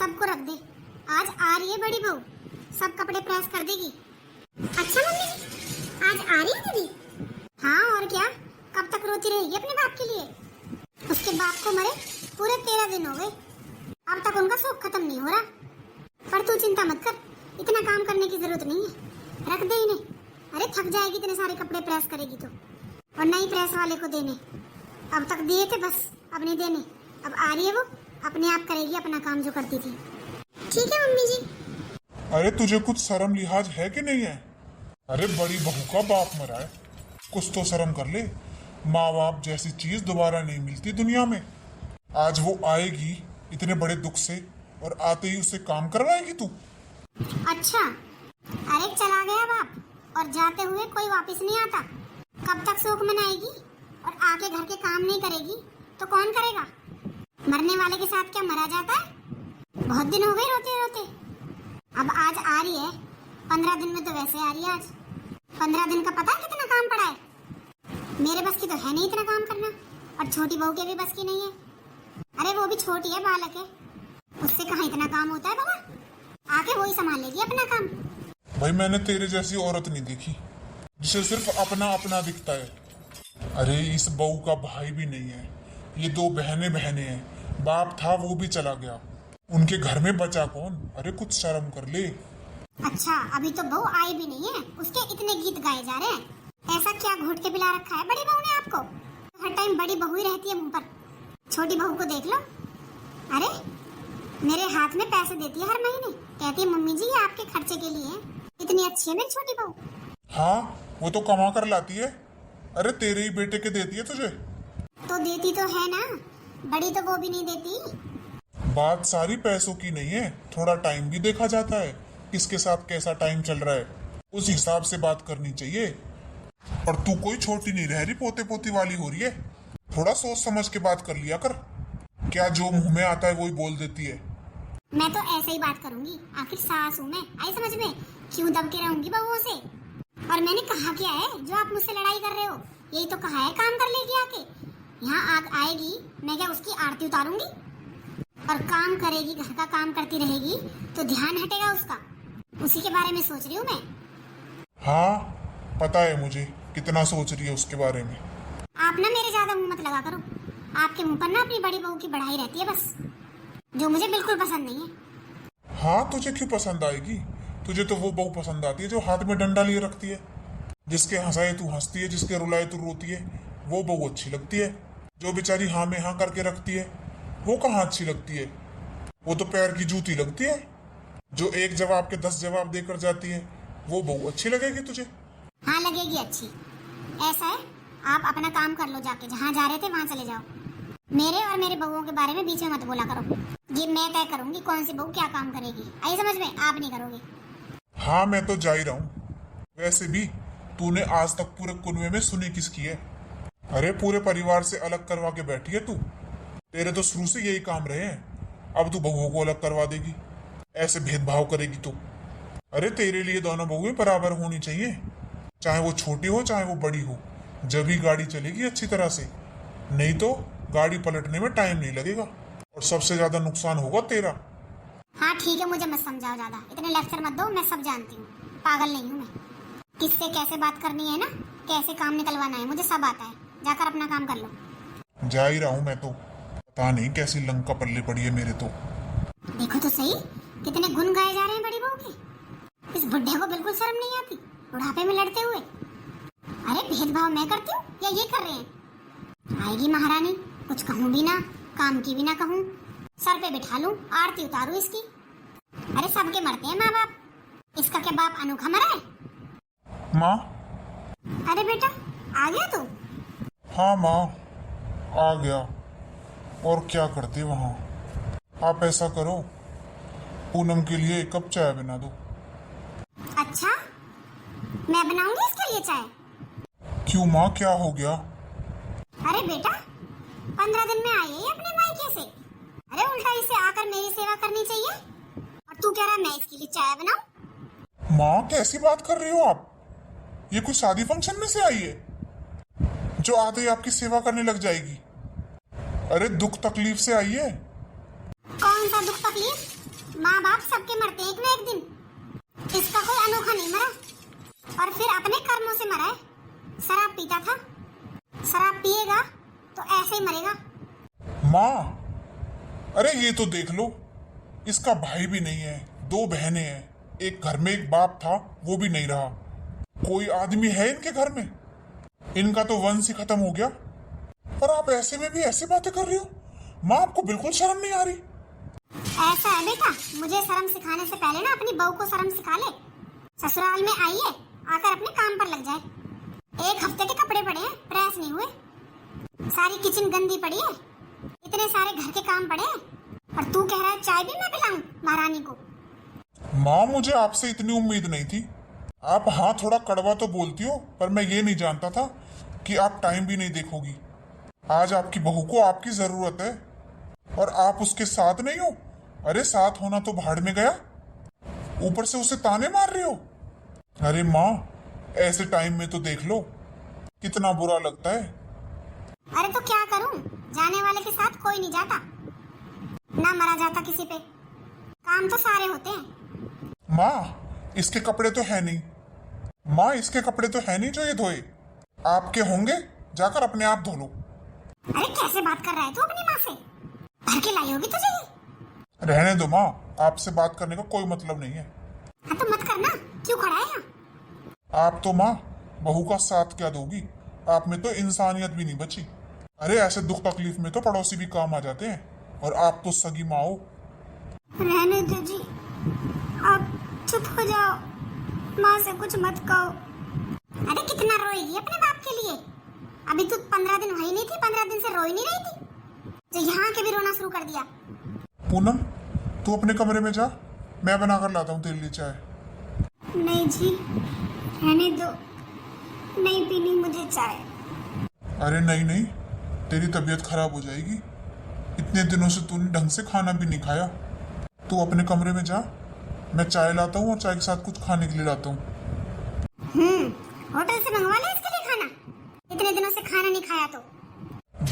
सबको रख दे, आज आ रही है बड़ी बहू, सब कपड़े प्रेस कर देगी। अच्छा मम्मी जी, आज आ रही है दीदी? हाँ और क्या, कब तक रोती रहेगी अपने बाप के लिए? उसके बाप को मरे पूरे 13 दिन हो गए, अब तक उनका शौक खत्म नहीं हो रहा। पर तू चिंता मत कर, इतना काम करने की जरूरत नहीं है, रख दे इन्हें। अरे थक जाएगी, इतने सारे कपड़े प्रेस करेगी तो। और नहीं प्रेस वाले को देने, अब तक दिए थे बस, अब नहीं देने। अब आ रही है वो, अपने आप करेगी अपना काम जो करती थी। ठीक है मम्मी जी। अरे तुझे कुछ शर्म लिहाज है कि नहीं है? अरे बड़ी बहू का बाप मरा है, कुछ तो शर्म कर ले। माँ बाप जैसी चीज दोबारा नहीं मिलती दुनिया में। आज वो आएगी इतने बड़े दुख से, और आते ही उससे काम करवाएगी तू। अच्छा, अरे चला गया बाप और जाते हुए कोई वापस नहीं आता। कब तक शौक मनाएगी और आके घर के काम नहीं करेगी तो कौन करेगा? मरने वाले के साथ क्या मरा जाता है? बहुत दिन हो गए रोते रोते, अब आज आ रही है। 15 दिन में तो वैसे आ रही है आज। 15 दिन का पता है कितना काम पड़ा है? मेरे बस की तो है नहीं इतना काम करना, और छोटी बहू के भी बस की नहीं है। अरे वो भी छोटी है, बालक है, उससे कहाँ इतना काम होता है भला? आके वही संभालेगी अपना काम। भाई मैंने तेरे जैसी औरत नहीं देखी जिसे सिर्फ अपना अपना दिखता है। अरे इस बहू का भाई भी नहीं है, ये 2 बहनें हैं। बाप था वो भी चला गया, उनके घर में बचा कौन? अरे कुछ शर्म कर ले। अच्छा, अभी तो बहू आई भी नहीं है, उसके इतने गीत गाए जा रहे हैं। ऐसा क्या घोट के पिला रखा है बड़ी बहू ने आपको? हर टाइम बड़ी बहू ही रहती है मुंह पर। छोटी बहू को देख लो, अरे मेरे हाथ में पैसे देती है हर महीने, कहती है मम्मी जी ये आपके खर्चे के लिए है। इतनी अच्छी है मेरी छोटी बहू। हाँ वो तो कमा कर लाती है। अरे तेरे ही बेटे के देती है तुझे। तो देती तो है ना, बड़ी तो वो भी नहीं देती। बात सारी पैसों की नहीं है, थोड़ा टाइम भी देखा जाता है, किसके साथ कैसा टाइम चल रहा है, उस हिसाब से बात करनी चाहिए। और तू कोई छोटी नहीं रह रही, पोते पोती वाली हो रही है। थोड़ा सोच समझ के बात कर लिया कर, क्या जो मुंह में आता है वही बोल देती है। मैं तो ऐसे ही बात करूंगी, आखिर सास हूँ मैं, आई समझ में? क्यों दब के रहूंगी बहुओं से? और मैंने कहा क्या है जो आप मुझसे लड़ाई कर रहे हो? यही तो कहा है काम कर लेगी आके। यहाँ आग आएगी, मैं क्या उसकी आरती उतारूंगी? और काम करेगी, घर का काम करती रहेगी तो ध्यान हटेगा उसका। उसी के बारे में सोच रही हूँ मैं। हाँ पता है मुझे कितना सोच रही है उसके बारे में। आप ना मेरे ज्यादा मुंह मत लगा करो, आपके मुंह पर ना अपनी बड़ी बहू की बढ़ाई रहती है बस, जो मुझे बिल्कुल पसंद नहीं है। हाँ तुझे क्यों पसंद आएगी? तुझे तो वो बहू पसंद आती है जो हाथ में डंडा लिए रखती है, जिसके हंसाए तू हंसती है, जिसके रुलाए तू रोती है। वो बहू अच्छी लगती है। जो बेचारी हाँ में हाँ करके रखती है वो कहाँ अच्छी लगती है? वो तो पैर की जूती लगती है। जो एक जवाब के 10 जवाब देकर जाती है वो बहू अच्छी लगेगी तुझे? हाँ लगेगी अच्छी। ऐसा है, आप अपना काम कर लो, जाके जहाँ जा रहे थे वहाँ चले जाओ। मेरे और मेरे बहुओं के बारे में बीच में मत बोला करो। ये मैं तय करूंगी कौन सी बहू क्या काम करेगी, आई समझ में? आप नहीं करोगे। हाँ मैं तो जा ही रहा हूँ। वैसे भी तूने आज तक पूरे कुनबे में सुनी किसकी है? अरे पूरे परिवार से अलग करवा के बैठी है तू। तेरे तो शुरू से यही काम रहे हैं, अब तू बहुओं को अलग करवा देगी, ऐसे भेदभाव करेगी तो? अरे तेरे लिए दोनों बहुएं बराबर होनी चाहिए, चाहे वो छोटी हो चाहे वो बड़ी हो। जब ही गाड़ी चलेगी अच्छी तरह से, नहीं तो गाड़ी पलटने में टाइम नहीं लगेगा और सबसे ज्यादा नुकसान होगा तेरा। हाँ ठीक है, मुझे मत समझाओ ज्यादा, इतने लेक्चर मत दो, मैं सब जानती हूँ, पागल नहीं हूँ मैं। किससे कैसे बात करनी है ना, कैसे काम निकलवाना है, मुझे सब आता है। जाकर अपना काम कर लो। जा ही रहा हूँ मैं तो, पता नहीं कैसी लंका पल्ले पड़ी है मेरे तो। देखो तो सही, कितने गुण गाए जा रहे हैं बड़ी बहू के। इस बुढ़े को बिल्कुल शर्म नहीं आती, बुढ़ापे में लड़ते हुए। अरे भेदभाव मैं करती हूँ या ये कर रहे हैं? आएगी महारानी, कुछ कहूँ भी ना, काम की भी ना कहूँ, सर पे बिठा लूं, आरती उतारूं इसकी। अरे सबके मरते हैं माँ बाप, इसका क्या बाप अनोखा मरा है? माँ। अरे बेटा आ गया तू? हाँ माँ आ गया। और क्या करते वहाँ? आप ऐसा करो, पूनम के लिए 1 कप चाय बना दो। अच्छा, मैं बनाऊंगी इसके लिए चाय? क्यों माँ, क्या हो गया? अरे बेटा 15 दिन में आई है अपने मायके से, अरे उल्टा इसे आकर मेरी सेवा करनी चाहिए, और तू कह रहा है मैं इसके लिए चाय बनाऊं? माँ कैसी बात कर रही हो आप? ये कोई शादी फंक्शन में से आई है जो आते ही आपकी सेवा करने लग जाएगी? अरे दुख तकलीफ से आई है। कौन सा दुख तकलीफ? माँ बाप सबके मरते हैं एक ना एक दिन। इसका कोई अनोखा नहीं मरा और फिर अपने कर्मों से मरा है। शराब पीता था, शराब पिएगा तो ऐसे ही मरेगा। माँ, अरे ये तो देख लो, इसका भाई भी नहीं है, 2 बहनें हैं, एक घर में एक बाप था वो भी नहीं रहा, कोई आदमी है इनके घर में? इनका तो वंश ही खत्म हो गया। और आप ऐसे में भी ऐसी बातें कर रही हो? माँ, आपको बिल्कुल शर्म नहीं आ रही? ऐसा है बेटा, मुझे शर्म सिखाने से पहले ना अपनी बहू को शर्म सिखा ले। ससुराल में आई है, आकर अपने काम पर लग जाए। 1 हफ्ते के कपड़े पड़े हैं, प्रेस नहीं हुए, सारी किचन गंदी पड़ी है, इतने सारे घर के काम पड़े हैं, और तू कह रहा है चाय भी मैं पिलाऊं महारानी को? माँ, मुझे आपसे इतनी उम्मीद नहीं थी। आप हाँ थोड़ा कड़वा तो बोलती हो, पर मैं ये नहीं जानता था कि आप टाइम भी नहीं देखोगी। आज आपकी बहू को आपकी जरूरत है और आप उसके साथ नहीं हो। अरे साथ होना तो भाड़ में गया, ऊपर से उसे ताने मार रहे हो। अरे माँ, ऐसे टाइम में तो देख लो कितना बुरा लगता है। अरे तो क्या करूं, जाने वाले के साथ कोई नहीं जाता, ना मरा जाता किसी पे। काम तो सारे होते हैं। माँ, इसके कपड़े तो है नहीं। माँ, इसके कपड़े तो है नहीं जो ये धोए। आपके होंगे, जाकर अपने आप धो लो। अरे कैसे बात कर रहा है तू अपनी माँ से? भर के लाई होगी तुझे ये। रहने दो माँ, आपसे बात करने का कोई मतलब नहीं है। हाँ तो मत करना, क्यों खड़ा है यहाँ? आप तो माँ बहू का साथ क्या दोगी? आप में तो इंसानियत भी नहीं बची। अरे ऐसे दुख तकलीफ में तो पड़ोसी भी काम आ जाते हैं, और आप तो सगी माँ हो। रहने दो जी, आप चुप हो जाओ, माँ से कुछ मत कहो। अरे कितना रोएगी अपने बाप के लिए? अभी तू 15 दिन वही नहीं थी, 15 दिन से रोई नहीं रही थी, जो यहाँ के भी रोना शुरू कर दिया। पूनम, तू अपने कमरे में जा, मैं बनाकर लाता हूँ तेरे लिए चाय। नहीं जी, रहने दो, नहीं पीनी मुझे चाय। अरे नहीं नहीं, तेरी तबीयत खराब हो जाएगी। इतने दिनों से तूने ढंग से खाना भी नहीं खाया। तू अपने कमरे में जा, मैं चाय लाता हूँ और चाय के साथ कुछ खाने के लिए लाता हूँ। होटल से मंगवा ले इसके लिए खाना, इतने दिनों से खाना नहीं खाया तो।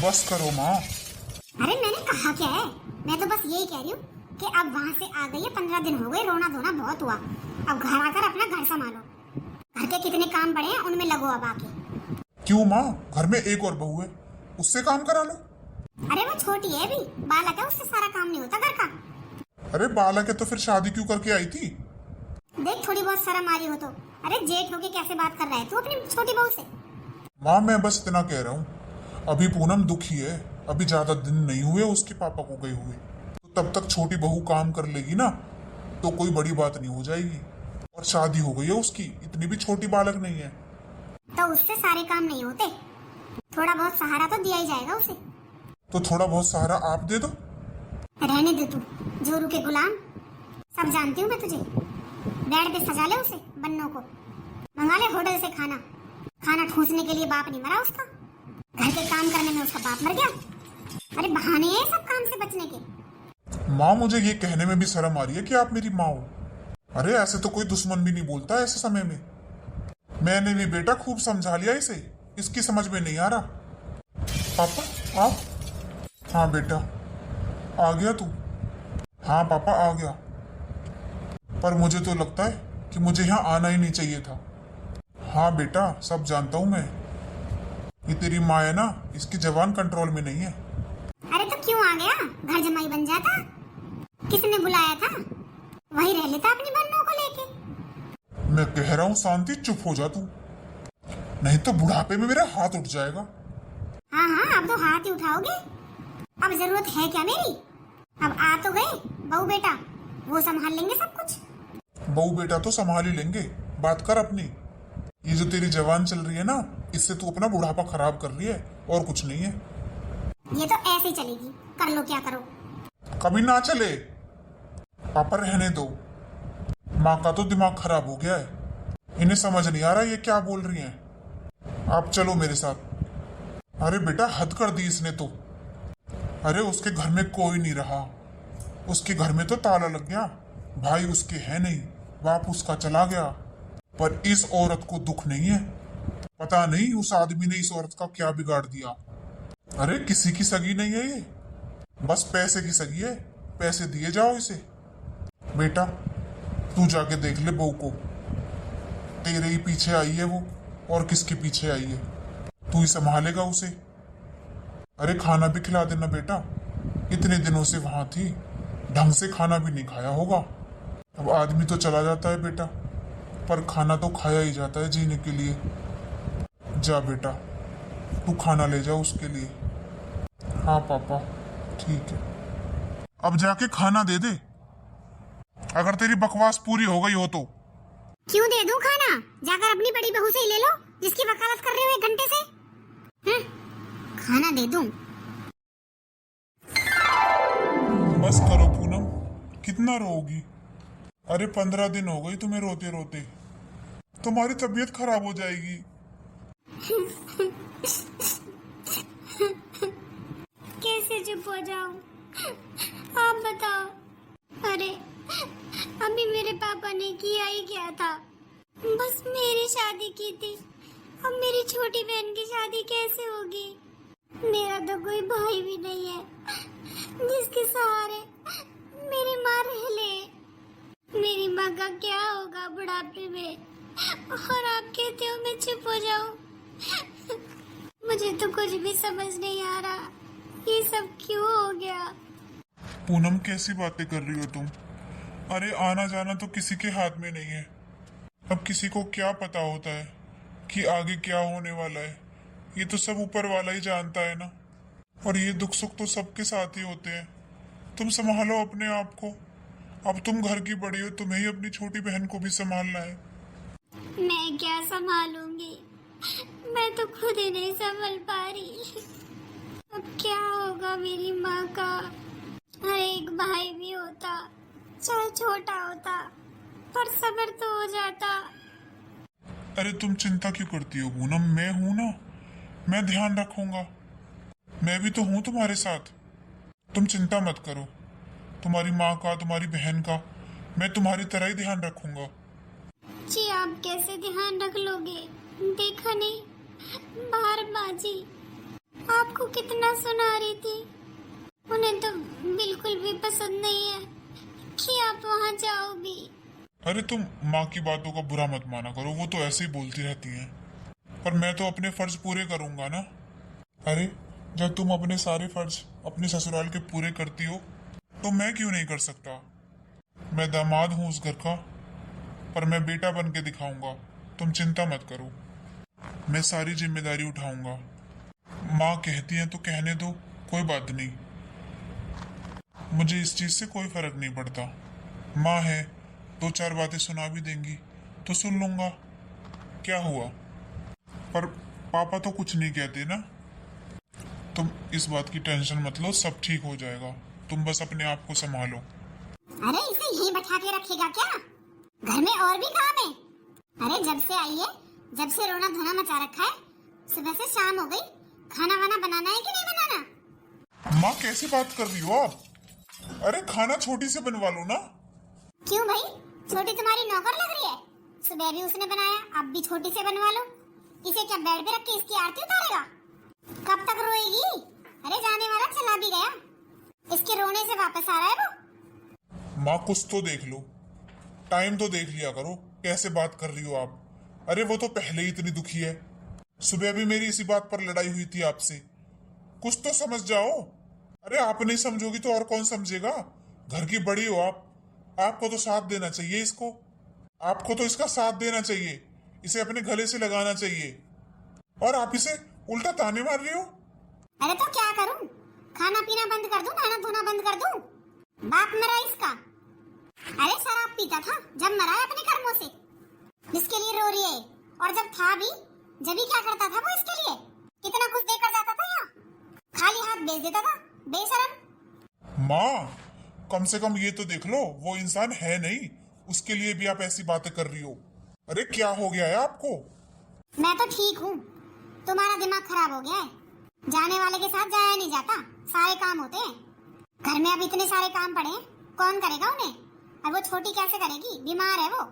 बस करो माँ। अरे मैंने कहा क्या है, मैं तो बस यही कह रही हूँ कि अब वहाँ से आ गई है, 15 दिन हो गए, रोना धोना बहुत हुआ, अब घर आकर अपना घर संभालो। घर के कितने काम पड़े हैं उनमें लगो अब आके। क्यों माँ, घर में एक और बहू है, उससे काम करा लो। अरे वो छोटी है अभी, बालक है, उससे सारा काम नहीं होता घर का। अरे बालक है तो फिर शादी क्यों करके आई थी? देख थोड़ी बहुत शर्म आ रही हो तो। अरे जेठ होके कैसे बात कर रहा है तू अपनी छोटी बहू से? माँ, मैं बस इतना कह रहा हूँ, अभी पूनम दुखी है, अभी ज्यादा दिन नहीं हुए उसके पापा को गए हुए, तो तब तक छोटी बहू काम कर लेगी ना, तो कोई बड़ी बात नहीं हो जाएगी। और शादी हो गई है उसकी, इतनी भी छोटी बालक नहीं है। तो उससे सारे काम नहीं होते, थोड़ा बहुत सहारा तो दिया ही जाएगा उसे। तो थोड़ा बहुत सहारा आप दे दो। रहने दे तू, जोरू के गुलाम, सब जानती हूँ मैं तुझे। बेड पे सजा ले उसे, बन्नों को मंगा ले होटल से खाना, खाना ठूसने के लिए बाप नहीं मरा उसका, घर के काम करने में उसका बाप मर गया। अरे बहाने हैं सब काम से बचने के। माँ, मुझे ये कहने में भी शर्म आ रही है कि आप मेरी माँ हो। अरे ऐसे तो कोई दुश्मन भी नहीं बोलता ऐसे समय में। मैंने भी बेटा खूब समझा लिया इसे, इसकी समझ में नहीं आ रहा। पापा आप? हाँ बेटा, आ गया तू? हाँ पापा आ गया, पर मुझे तो लगता है कि मुझे यहाँ आना ही नहीं चाहिए था। हाँ बेटा, सब जानता हूँ मैं, ये तेरी माँ है ना, इसकी जबान कंट्रोल में नहीं है। अरे तो क्यों आ गया, घर जमाई बन जाता, किसने बुलाया था, वही रह लेता अपनी बन्नों को लेके। मैं कह रहा हूँ शांति, चुप हो जा तू, नहीं तो बुढ़ापे में मेरा हाथ उठ जाएगा। हाँ हाँ, अब तो हाथ ही उठाओगे, अब जरूरत है क्या मेरी? अब आ तो गए बहू बेटा, वो संभाल लेंगे सब कुछ। बहू बेटा तो संभाल ही लेंगे, बात कर अपनी। ये जो तेरी जवान चल रही है ना, इससे तू अपना बुढ़ापा खराब कर रही है, और कुछ नहीं है। ये तो ऐसे ही चलेगी, कर लो क्या करो। कभी ना चले। पापा रहने दो, माँ का तो दिमाग खराब हो गया है, इन्हें समझ नहीं आ रहा ये क्या बोल रही हैं। आप चलो मेरे साथ। अरे बेटा, हद कर दी इसने तो। अरे उसके घर में कोई नहीं रहा, उसके घर में तो ताला लग गया, भाई उसके है नहीं, बाप उसका चला गया, पर इस औरत को दुख नहीं है। पता नहीं उस आदमी ने इस औरत का क्या बिगाड़ दिया। अरे किसी की सगी नहीं है ये, बस पैसे की सगी है, पैसे दिए जाओ इसे। बेटा तू जाके देख ले बहू को, तेरे ही पीछे आई है वो, और किसके पीछे आई है? तू ही संभालेगा उसे। अरे खाना भी खिला देना बेटा, इतने दिनों से वहां थी, ढंग से खाना भी नहीं खाया होगा। अब आदमी तो चला जाता है बेटा, पर खाना तो खाया ही जाता है जीने के लिए। जा बेटा तू खाना ले जा उसके लिए। हाँ पापा ठीक है। अब जाके खाना दे दे, अगर तेरी बकवास पूरी हो गई हो तो। क्यों दे दूं खाना? जाकर अपनी बड़ी बहू से ही ले लो, जिसकी वकालत कर रहे हो 1 घंटे से। खाना दे दूं? बस करो पूनम, कितना रोगी? अरे 15 दिन हो गई तुम्हें रोते रोते, तुम्हारी तबीयत खराब हो जाएगी। कैसे चुप हो जाऊं? आप बताओ। अरे अभी मेरे पापा ने किया ही क्या था? बस मेरी शादी की थी, अब मेरी छोटी बहन की शादी कैसे होगी? मेरा तो कोई भाई भी नहीं है जिसके सहारे मेरी माँ रह ले। मेरी माँ का क्या होगा बुढ़ापे में? और आप कहते हो मैं चुप हो जाऊं? मुझे तो कुछ भी समझ नहीं आ रहा, ये सब क्यों हो गया? पूनम कैसी बातें कर रही हो तुम? अरे आना जाना तो किसी के हाथ में नहीं है। अब किसी को क्या पता होता है कि आगे क्या होने वाला है? ये तो सब ऊपर वाला ही जानता है ना। और ये दुख सुख तो सबके साथ ही होते हैं। तुम संभालो अपने आप को। अब तुम घर की बड़ी हो, तुम्हें ही अपनी छोटी बहन को भी संभालना है। मैं क्या संभालूंगी? मैं तो खुद ही नहीं संभल पा रही। अब क्या होगा मेरी माँ का? हर एक भाई भी होता, चाहे छोटा होता, पर सब्र तो हो जाता। अरे तुम चिंता क्यों करती हो पूनम? मैं हूं ना, मैं ध्यान रखूंगा। मैं भी तो हूं तुम्हारे साथ। तुम चिंता मत करो, तुम्हारी माँ का, तुम्हारी बहन का मैं तुम्हारी तरह ही ध्यान रखूंगा। जी आप कैसे ध्यान रख लोगे? देखा नहीं बाहर माँ जी आपको कितना सुना रही थी। उन्हें तो बिल्कुल भी पसंद नहीं है कि आप वहाँ जाओ भी। अरे तुम माँ की बातों का बुरा मत माना करो, वो तो ऐसे ही बोलती रहती हैं। पर मैं तो अपने फर्ज पूरे करूंगा ना। अरे जब तुम अपने सारे फर्ज अपने ससुराल के पूरे करती हो तो मैं क्यों नहीं कर सकता? मैं दामाद हूँ उस घर का, पर मैं बेटा बन के दिखाऊंगा। तुम चिंता मत करो, मैं सारी जिम्मेदारी उठाऊंगा। माँ कहती है तो कहने दो, कोई बात नहीं। मुझे इस चीज से कोई फर्क नहीं पड़ता। माँ है, 2-4 बातें सुना भी देंगी तो सुन लूंगा, क्या हुआ? पर पापा तो कुछ नहीं कहते ना। तुम इस बात की टेंशन मत लो, सब ठीक हो जाएगा। तुम बस अपने आप को संभालो। अरे इसे यहीं बैठा के रखेगा क्या? घर में और भी काम है। अरे जब से आई है, जब से रोना धोना मचा रखा है। सुबह से शाम हो गई, खाना वाना बनाना है कि नहीं बनाना? माँ कैसी बात कर रही हो आप? अरे खाना छोटी से बनवा लो ना। क्यों भाई, छोटी तुम्हारी नौकर लग रही है? सुबह भी उसने बनाया, अब भी छोटी से बनवा लो। इसे क्या बेड पे रख के इसकी आरती उतारेगा? कब तक रोएगी? अरे जाने वाला चला भी गया, इसके रोने से वापस आ रहा है वो। माँ कुछ तो देख लो, टाइम तो देख लिया करो, कैसे बात कर रही हो आप? अरे वो तो पहले ही इतनी दुखी है, सुबह भी मेरी इसी बात पर लड़ाई हुई थी आपसे। कुछ तो समझ जाओ। अरे आप नहीं समझोगी तो और कौन समझेगा? घर की बड़ी हो आप, आपको तो साथ देना चाहिए इसको। आपको तो इसका साथ देना चाहिए, इसे अपने गले से लगाना चाहिए, और आप इसे उल्टा ताने मार रही हो। अरे तो क्या करूं? खाना पीना बंद कर दूं, नहाना धोना बंद कर दूं? बाप मरा इसका। अरे शराब पीता था जब मरा है अपने कर्मों से, जिसके लिए रो रही है। और जब था भी, जब ही क्या करता था वो इसके लिए? कितना कुछ देकर जाता था यहाँ, खाली हाथ भेज देता था, बेशरम। माँ कम से कम ये तो देख लो, वो इंसान है नहीं, उसके लिए भी आप ऐसी बातें कर रही हो। अरे क्या हो गया है आपको? मैं तो ठीक हूँ, तुम्हारा दिमाग खराब हो गया है। जाने वाले के साथ जाया नहीं जाता, सारे काम होते हैं घर में। अब इतने सारे काम पड़े हैं, कौन करेगा उन्हें? और वो छोटी कैसे करेगी? बीमार है वो,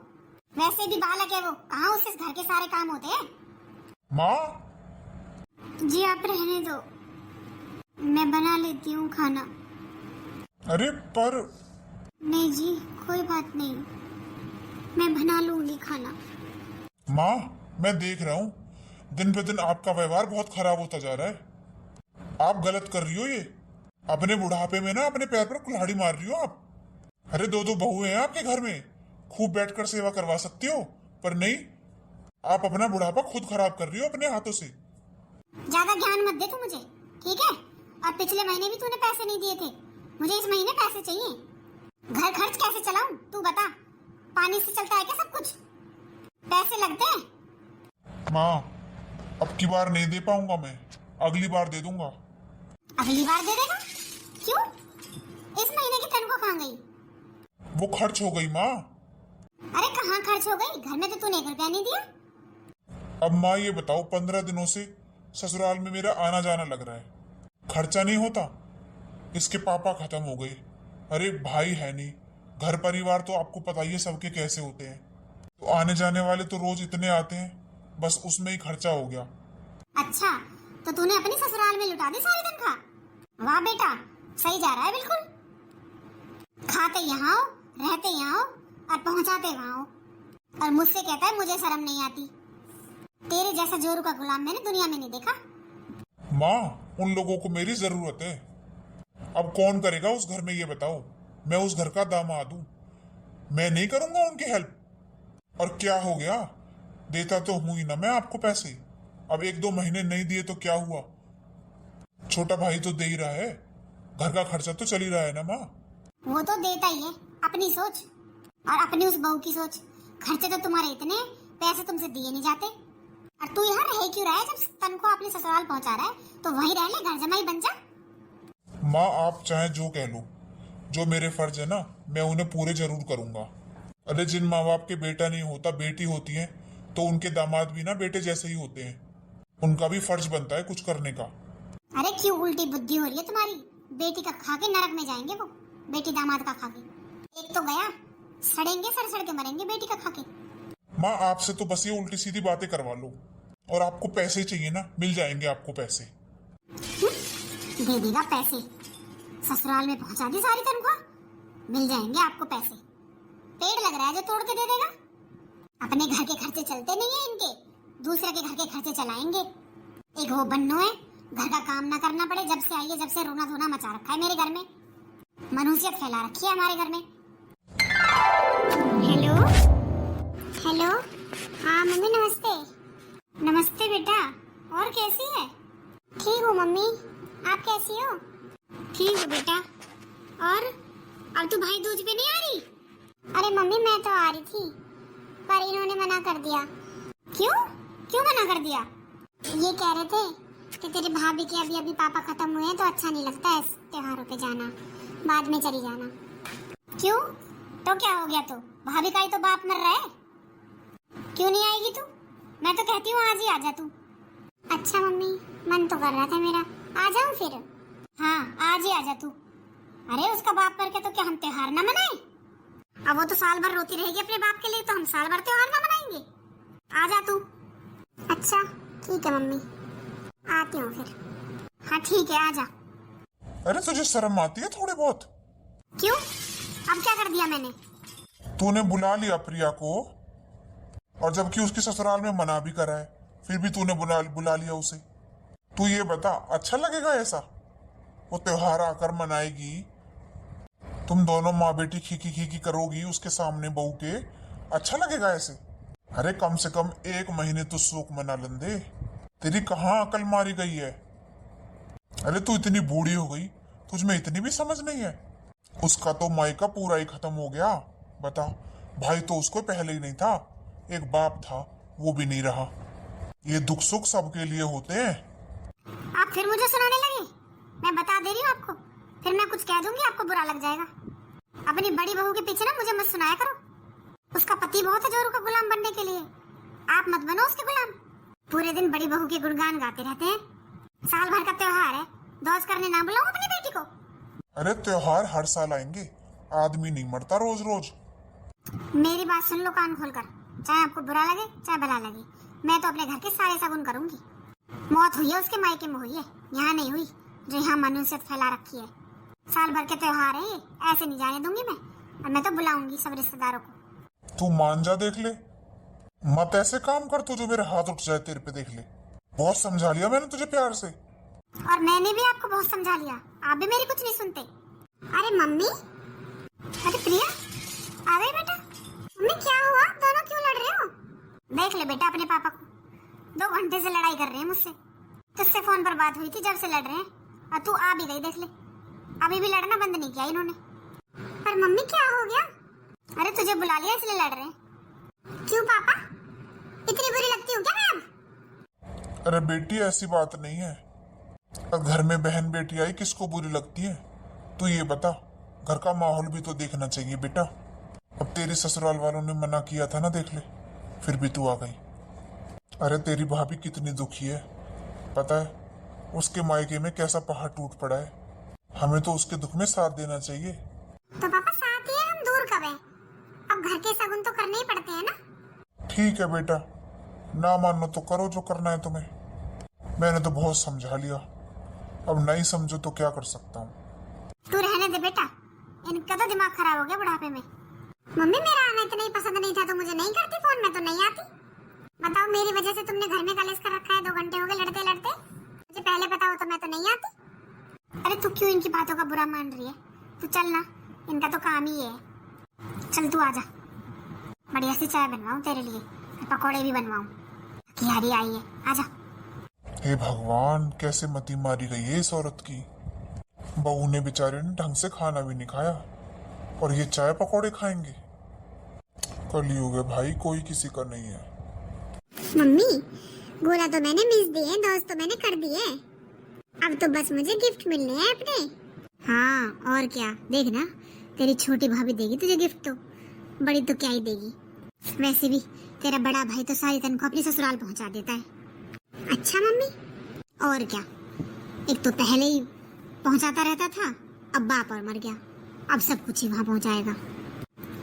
वैसे भी बालक है वो, कहाँ उसके घर के सारे काम होते हैं? माँ जी आप रहने दो, मैं बना लेती हूँ खाना। अरे पर नहीं जी, कोई बात नहीं, मैं बना लूंगी खाना। माँ, मैं देख रहा हूँ दिन पे दिन आपका व्यवहार बहुत खराब होता जा रहा है। आप गलत कर रही हो ये। अपने बुढ़ापे में ना अपने पैर पर कुल्हाड़ी मार रही हो आप। अरे दो दो बहुएं हैं आपके घर में, खूब बैठकर सेवा करवा सकती हो, पर नहीं, आप अपना बुढ़ापा खुद खराब कर रही हो अपने हाथों से। ज्यादा ज्ञान मत दे तू मुझे, ठीक है? और पिछले महीने भी तूने पैसे नहीं दिए थे, मुझे इस महीने पैसे चाहिए। घर खर्च कैसे चलाऊं तू बता? पानी से चलता है क्या सब कुछ? पैसे लगते हैं। माँ, अब की बार नहीं दे पाऊंगा मैं, अगली बार दे दूंगा। अगली बार दे देगा? क्यों? इस महीने की तनख्वाह कहाँ गई? वो खर्च हो गई माँ। अरे कहाँ खर्च हो गई? घर में तो तूने 1 रुपया नहीं दिया। अब माँ ये बताओ, 15 दिनों से ससुराल में मेरा आना जाना लग रहा है, खर्चा नहीं होता। इसके पापा खत्म हो गए, अरे भाई है नहीं, घर परिवार तो आपको पता ही है सबके कैसे होते हैं। तो आने जाने वाले तो रोज इतने आते हैं, बस उसमें ही खर्चा हो गया। अच्छा, तो तूने अपनी ससुराल में लुटा दी सारी तनख्वाह? वाह बेटा, सही जा रहा है बिल्कुल। खाते यहाँ हो, रहते यहाँ हो और पहुँचाते वहाँ हो, और मुझसे कहता है मुझे शर्म नहीं आती। तेरे जैसा जोरू का गुलाम मैंने दुनिया में नहीं देखा। माँ, उन लोगों को मेरी जरूरत है। अब कौन करेगा उस घर में ये बताओ? मैं उस घर का दामाद हूँ, मैं नहीं करूंगा उनकी हेल्प? और क्या हो गया, देता तो हूं ही ना मैं आपको पैसे। अब 1-2 महीने नहीं दिए तो क्या हुआ? छोटा भाई तो दे ही रहा है, घर का खर्चा तो चल ही रहा है ना माँ। वो तो देता ही है, अपनी सोच और अपनी उस बहू की सोच। खर्चे तो तुम्हारे इतने, पैसे तुमसे दिए नहीं जाते। और तू यहाँ रह क्यों रहा है? जब तनख्वाह अपने ससुराल पहुंचा रहा है तो वहीं रह ले, घर जमाई बन जा। माँ, आप चाहे जो कह लो, जो मेरे फर्ज है ना मैं उन्हें पूरे जरूर करूंगा। अरे जिन माँ बाप के बेटा नहीं होता बेटी होती है, तो उनके दामाद भी ना बेटे जैसे ही होते हैं, उनका भी फर्ज बनता है कुछ करने का। अरे क्यों उल्टी बुद्धि हो रही है तुम्हारी? बेटी का खा के नरक में जाएंगे वो, बेटी दामाद का खा के। एक तो गया, सड़ेंगे, सड़ सड़ के मरेंगे बेटी का खा के। माँ, आपसे तो बस ये उल्टी सीधी बातें करवा लो, और आपको पैसे चाहिए ना, मिल जाएंगे आपको पैसे। दे देगा पैसे? ससुराल में पहुंचा दी सारी तनख्वाह, मिल जाएंगे आपको पैसे? पेड़ लग रहा है जो तोड़ के दे देगा? अपने घर के खर्चे चलते नहीं है इनके, दूसरे के घर के खर्चे चलाएंगे। एक वो बन्नो है, घर का काम ना करना पड़े, जब से आई है जब से रोना धोना मचा रखा है मेरे घर में, मनुष्यत फैला रखी है हमारे घर में। हेलो हेलो, हाँ मम्मी नमस्ते। नमस्ते बेटा, और कैसी है? ठीक हूँ मम्मी, आप कैसी हो? ठीक हूँ बेटा। और अब तू भाई दूज पे नहीं आ रही? अरे मम्मी मैं तो आ रही थी, पर इन्होंने मना कर दिया। क्यों? क्यों मना कर दिया? ये कह रहे थे कि तेरे भाभी के अभी अभी पापा खत्म हुए हैं तो अच्छा नहीं लगता है त्योहारों पे जाना, बाद में चली जाना। क्यों? तो क्या हो गया? तो भाभी का ही तो बाप मर रहा है, क्यों नहीं आएगी तू? मैं तो कहती हूँ आज ही आ जा तू। अच्छा मम्मी, मन तो कर रहा था मेरा, आ जाऊँ फिर? हाँ आज ही आ जा तू। अरे उसका बाप मर के तो क्या हम त्योहार ना मनाएं? अब वो तो साल भर रोती रहेगी अपने बाप के लिए, तो हम साल भर त्योहार ना मनाएंगे? आ जा तू। अच्छा ठीक है मम्मी, आती हूँ फिर। हाँ ठीक है, आ जा। अरे तुझे शर्म आती है थोड़ी बहुत? क्यों? अब क्या कर दिया मैंने? तूने बुला लिया प्रिया को, और जबकि उसकी ससुराल में मना भी करा है, फिर भी तूने बुला लिया उसे। तू ये बता, अच्छा लगेगा ऐसा? वो त्योहार आकर मनाएगी, तुम दोनों माँ बेटी खीखी खीखी करोगी उसके सामने बहू के, अच्छा लगेगा ऐसे? अरे कम से कम 1 महीने तो शोक मना लेंदे। तेरी कहाँ अकल मारी गई है? अरे तू इतनी बूढ़ी हो गई, तुझ में इतनी भी समझ नहीं है? उसका तो मायका पूरा ही खत्म हो गया, बता। भाई तो उसको पहले ही नहीं था, एक बाप था वो भी नहीं रहा। ये दुख सुख सबके लिए होते हैं। आप फिर मुझे सुनाने लगे? मैं बता दे रही हूँ आपको, फिर मैं कुछ कह दूंगी आपको बुरा लग जाएगा। अपनी बड़ी बहू के पीछे ना मुझे मत सुनाया करो। उसका पति बहुत है जोरू का गुलाम बनने के लिए, आप मत बनो उसके गुलाम। पूरे दिन बड़ी बहू के गुणगान गाते रहते हैं। साल भर का त्योहार है, दौज करने ना बुलाऊं अपनी बेटी को? अरे त्योहार हर साल आएंगे, आदमी नहीं मरता रोज रोज। मेरी बात सुन लो कान खोलकर, चाहे आपको बुरा लगे चाहे भला लगे, मैं तो अपने घर के सारे शगुन करूंगी। मौत हुई है उसके मायके में हुई है, यहाँ नहीं हुई जो यहाँ मनुष्यत फैला रखी है। साल भर के त्योहार है ये, ऐसे नहीं जाने दूंगी मैं। और मैं तो बुलाऊंगी सब रिश्तेदारों को। तू मान जा, देख ले। मत ऐसे काम कर तू जो मेरे हाथ उठ जाए तेरे पे, देख ले। बहुत समझा लिया मैंने तुझे प्यार से। और मैंने भी आपको बहुत समझा लिया, आप भी मेरी कुछ नहीं सुनते। अरे मम्मी, अरे प्रिया, आ गई बेटा। मम्मी क्या हुआ, दोनों क्यों लड़ रहे हो? देख ले बेटा अपने पापा को, 2 घंटे से लड़ाई कर रहे हैं मुझसे। तुझसे फोन पर बात हुई थी जब से लड़ रहे हैं, और तू आ भी गई, देख ले। अभी भी लड़ना बंद नहीं किया इन्होंने। पर मम्मी क्या हो गया? अरे तुझे बुला लिया इसलिए लड़ रहे हैं। क्यों पापा, इतनी बुरी लगती हूँ क्या मैं अब? अरे बेटी ऐसी बात नहीं है। अब घर में बहन बेटी आई किसको बुरी लगती है? तू ये बता, घर का माहौल भी तो देखना चाहिए बेटा। अब तेरे ससुराल वालों ने मना किया था ना, देख ले, फिर भी तू आ गई। अरे तेरी भाभी कितनी दुखी है पता है, उसके मायके में कैसा पहाड़ टूट पड़ा है। हमें तो उसके दुख में साथ देना चाहिए। तो पापा साथ ही है, हम दूर कब है? अब घर के सगुन तो करने ही पड़ते हैं ना। ठीक है बेटा, ना मानो तो करो जो करना है तुम्हें। मैंने तो बहुत समझा लिया, अब नहीं समझो तो क्या कर सकता हूँ। तू रहने दे बेटा, इनका तो दिमाग खराब हो गया बुढ़ापे में। मम्मी मेरा आना इतना ही पसंद नहीं था तो मुझे नहीं करती फोन, मैं तो नहीं आती। बताओ, मेरी वजह से तुमने घर में कलेश कर रखा है, 2 घंटे हो गए लड़ते लड़ते। मुझे पहले पता हो तो मैं तो नहीं आती। अरे तू क्यों इनकी बातों का बुरा मान रही है? तू चल ना, इनका तो काम ही है। चल तू आजा, बढ़िया सी चाय बनवाऊं तेरे लिए, पकौड़े भी बनवाऊं। कियारी आई है, आजा। हे भगवान, कैसे मती मारी गई है इस औरत की। बहू ने बेचारे ने ढंग से खाना भी नहीं खाया और ये चाय पकौड़े खाएंगे। कलयुग है भाई, कोई किसी का नहीं है। मम्मी, गोला तो मैंने मिस दिए, दोस्त तो मैंने कर दिए, अब तो बस मुझे गिफ्ट मिलने हैं अपने। हाँ और क्या, देखना तेरी छोटी भाभी देगी तुझे गिफ्ट, तो बड़ी तो क्या ही देगी। वैसे भी तेरा बड़ा भाई तो सारी तनख्वाह अपनी ससुराल पहुंचा देता है। अच्छा मम्मी, और क्या, एक तो पहले ही पहुंचाता रहता था, अब बाप और मर गया, अब सब कुछ ही वहाँ पहुंचाएगा।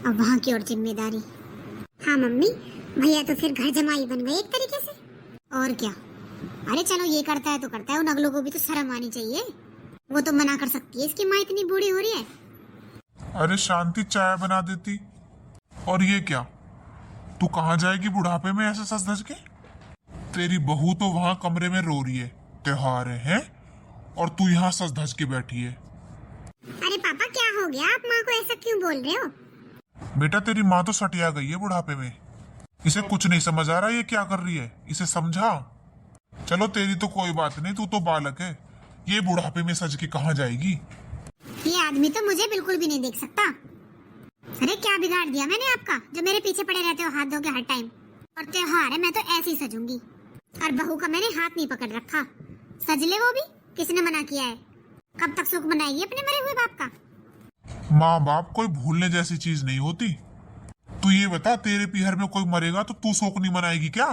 अब वहाँ की और जिम्मेदारी। हाँ मम्मी, भैया तो फिर घर जमाई बन गए एक तरीके से, और क्या। अरे चलो ये करता है तो करता है, उन अगलों को भी तो शर्म आनी चाहिए। वो तो मना कर सकती है, इसकी माँ इतनी बूढ़ी हो रही है। अरे शांति, चाय बना देती। और ये क्या, तू कहाँ जाएगी बुढ़ापे में ऐसे सज धज के? तेरी बहू तो वहां कमरे में रो रही है, त्योहार है, और तू यहाँ सज धज के बैठी है। अरे पापा क्या हो गया, आप माँ को ऐसा क्यों बोल रहे हो? बेटा तेरी माँ तो सटिया गई है बुढ़ापे में, इसे कुछ नहीं समझ आ रहा ये क्या कर रही है, इसे समझा। चलो तेरी तो कोई बात नहीं, तू तो बालक है, ये बुढ़ापे में सज के कहाँ जाएगी? ये आदमी तो मुझे बिल्कुल भी नहीं देख सकता। अरे क्या बिगाड़ दिया मैंने आपका, जो मेरे पीछे पड़े रहते हो हाथ धो के हर टाइम। और त्योहार है, मैं तो ऐसे ही सजूंगी, और बहू का मैंने हाथ नहीं पकड़ रखा। सज ले, वो भी किसने मना किया है? कब तक सुख मनाएगी अपने मरे हुए बाप का? माँ बाप कोई भूलने जैसी चीज नहीं होती। तू ये बता, तेरे पीहर में कोई मरेगा तो तू शोक नहीं मनाएगी क्या?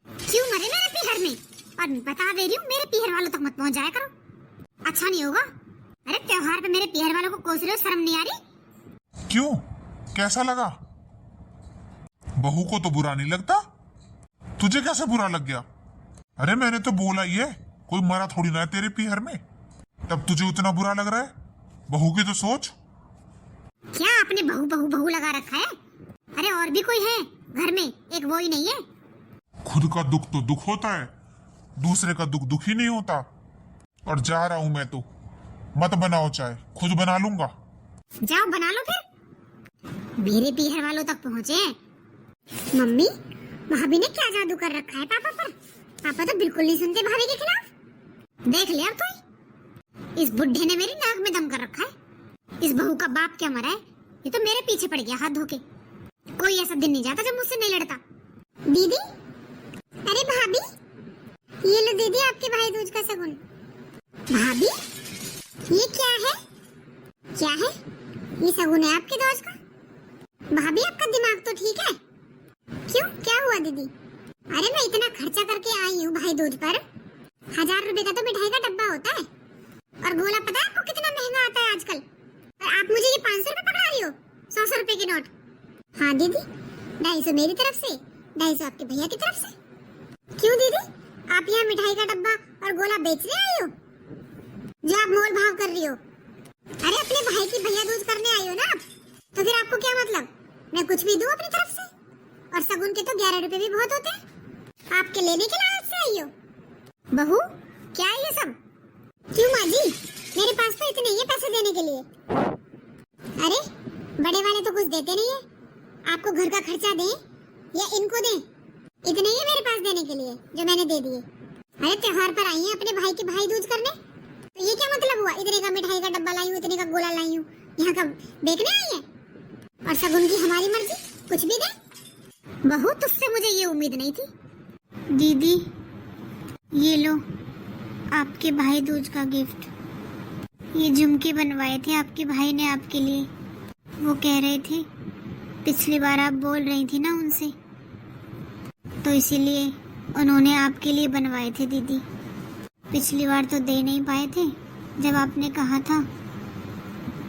क्यों मरे मेरे पीहर में? और बता दे रही हूँ, मेरे पीहर वालों तक मत पहुँच जाया करो, अच्छा नहीं होगा। अरे त्योहार पे मेरे पीहर वालों को कोस रहे हो, शर्म नहीं आ रही? क्यों, कैसा लगा? बहू को तो बुरा नहीं लगता, तुझे कैसे बुरा लग गया? अरे मैंने तो बोला ही है, कोई मरा थोड़ी ना है तेरे पीहर में, तब तुझे उतना बुरा लग रहा है। बहू की तो सोच। क्या आपने बहू बहू बहू लगा रखा है? अरे और भी कोई है घर में, एक वो ही नहीं है? खुद का दुख तो दुख होता है, दूसरे का दुख दुख ही नहीं होता। और जा रहा हूं मैं तो, मत बनाओ चाय, खुद बना लूंगा। जाओ बना लो फिर, मेरे पीहर वालों तक पहुँचे हैं। मम्मी, भाभी ने क्या जादू कर रखा है पापा पर? पापा तो बिल्कुल नहीं सुनते भाभी के खिलाफ। देख लिया अब तो, इस बुढ़े ने मेरी नाक में दम कर रखा है। इस बहू का बाप क्या मरा है, ये तो मेरे पीछे पड़ गया हाथ धो के। कोई ऐसा दिन नहीं जाता जब मुझसे नहीं लड़ता। दीदी, अरे भाभी, ये लो दीदी आपके भाई दूज का शगुन। भाभी, ये क्या है? क्या है ये? शगुन है आपके दोस्त का? भाभी आपका दिमाग तो ठीक है? क्यों, क्या हुआ दीदी? अरे मैं इतना खर्चा करके आई हूँ भाई दूज पर, 1000 रुपए का तो मिठाई का डब्बा होता है, और गोला पता है आपको कितना महंगा आता है आजकल, और आप मुझे ये 500 रुपए पकड़ा रही हो, 100 रुपए के नोट। हाँ दीदी, 250 मेरी तरफ से, 250 आपके भैया की तरफ से। क्यों दीदी, आप यहाँ मिठाई का डब्बा और गोला बेचने आई हो, जो आप मोल भाव कर रही हो? अरे अपने भाई की भैया दूज करने आई हो ना आप, तो फिर आपको क्या मतलब, मैं कुछ भी दूं अपनी तरफ से? और शगुन के तो 11 रुपए भी बहुत होते हैं, आपके लेने के लालच से आई हो? बहू क्या है ये सब? क्यों माँ जी, मेरे पास तो इतने ही है पैसे देने के लिए। अरे बड़े वाले तो कुछ देते नहीं है, आपको घर का खर्चा दें या इनको दें, इतने ही है मेरे पास देने के लिए जो मैंने दे दिए। अरे त्योहार पर आई हैं अपने भाई की भाई दूज करने, तो ये क्या मतलब हुआ? इतने का मिठाई का डब्बा लाई हूँ, इतने का गोला लाई हूँ, यहाँ का देखने आई है? और शगुन की हमारी मर्जी, कुछ भी दे। बहू तुझसे मुझे ये उम्मीद नहीं थी। दीदी ये लो आपके भाई दूज का गिफ्ट, ये झुमके बनवाए थे आपके भाई ने आपके लिए। वो कह रहे थे पिछली बार आप बोल रही थी ना उनसे, तो इसीलिए उन्होंने आपके लिए बनवाए थे दीदी। पिछली बार तो दे नहीं पाए थे जब आपने कहा था,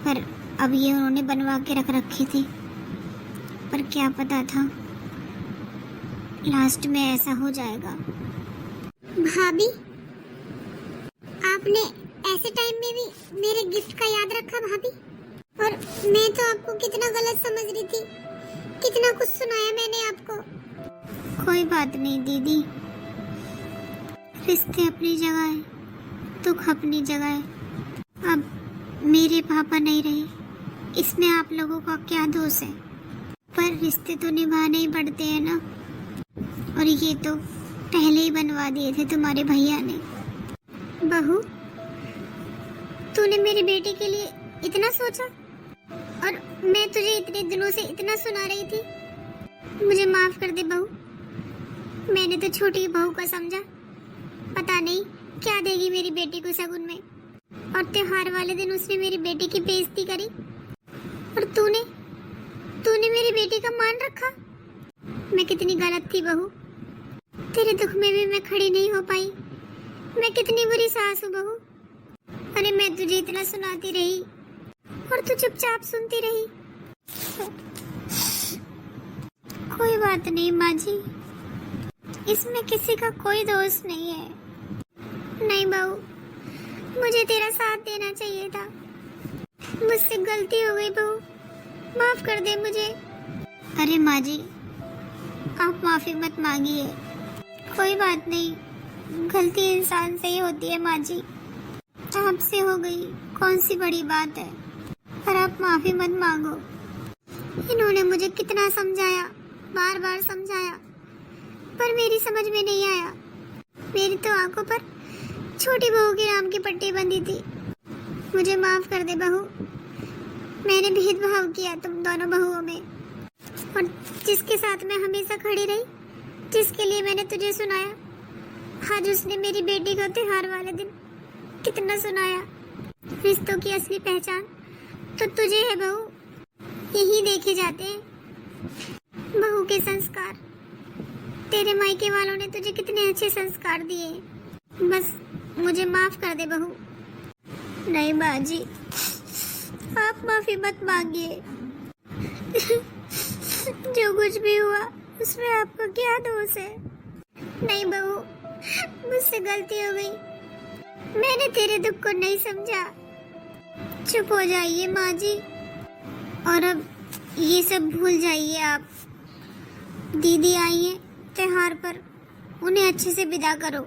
पर अब ये उन्होंने बनवा के रख रखे थे। पर क्या पता था लास्ट में ऐसा हो जाएगा। भाभी आपने ऐसे टाइम में भी मेरे गिफ्ट का याद रखा भाभी। और मैं तो आपको कितना गलत समझ रही थी, कितना कुछ सुनाया मैंने आपको। कोई बात नहीं दीदी, रिश्ते अपनी जगह है, दुख अपनी जगह है। अब मेरे पापा नहीं रहे, इसमें आप लोगों का क्या दोष है? पर रिश्ते तो निभाने ही पड़ते हैं ना। और ये तो पहले ही बनवा दिए थे तुम्हारे भैया ने। बहू तूने मेरी बेटी के लिए इतना सोचा, और मैं तुझे इतने दिनों से इतना सुना रही थी। मुझे माफ कर दे बहू, मैंने तो छोटी बहू को समझा। पता नहीं क्या देगी मेरी बेटी को शगुन में, और त्योहार वाले दिन उसने मेरी बेटी की बेइज्जती करी। और तूने मेरी बेटी का मान रखा। मैं कितनी गलत थी बहू, तेरे दुख में भी मैं खड़ी नहीं हो पाई। मैं कितनी बुरी सास हूँ बहू। अरे मैं तुझे इतना सुनाती रही और तू चुपचाप सुनती रही। कोई बात नहीं माँ जी, इसमें किसी का कोई दोष नहीं है। नहीं बहू, मुझे तेरा साथ देना चाहिए था। मुझसे गलती हो गई बहू, माफ कर दे मुझे। अरे माँ जी आप माफी मत मांगिए, कोई बात नहीं, गलती इंसान से ही होती है माँ जी। आपसे हो गई, कौन सी बड़ी बात है। पर आप माफी मत मांगो। इन्होंने मुझे कितना समझाया, बार बार समझाया, पर मेरी समझ में नहीं आया। मेरी तो आंखों पर छोटी बहू के नाम की पट्टी बंधी थी। मुझे माफ कर दे बहू, मैंने भेदभाव किया तुम दोनों बहुओं में। और जिसके साथ मैं हमेशा खड़ी रही, जिसके लिए मैंने तुझे सुनाया, आज उसने मेरी बेटी को त्योहार वाले दिन कितना सुनाया। रिश्तों की असली पहचान तो तुझे है बहू, यही देखे जाते हैं बहू के संस्कार। तेरे मायके वालों ने तुझे कितने अच्छे संस्कार दिए। बस मुझे माफ कर दे बहू। नहीं बाजी, आप माफी मत मांगिए। जो कुछ भी हुआ उसमें आपका क्या दोष है? नहीं बहू, मुझसे गलती हो गई, मैंने तेरे दुख को नहीं समझा। चुप हो जाइए माँ जी, और अब ये सब भूल जाइए आप। दीदी आई है त्योहार पर, उन्हें अच्छे से विदा करो।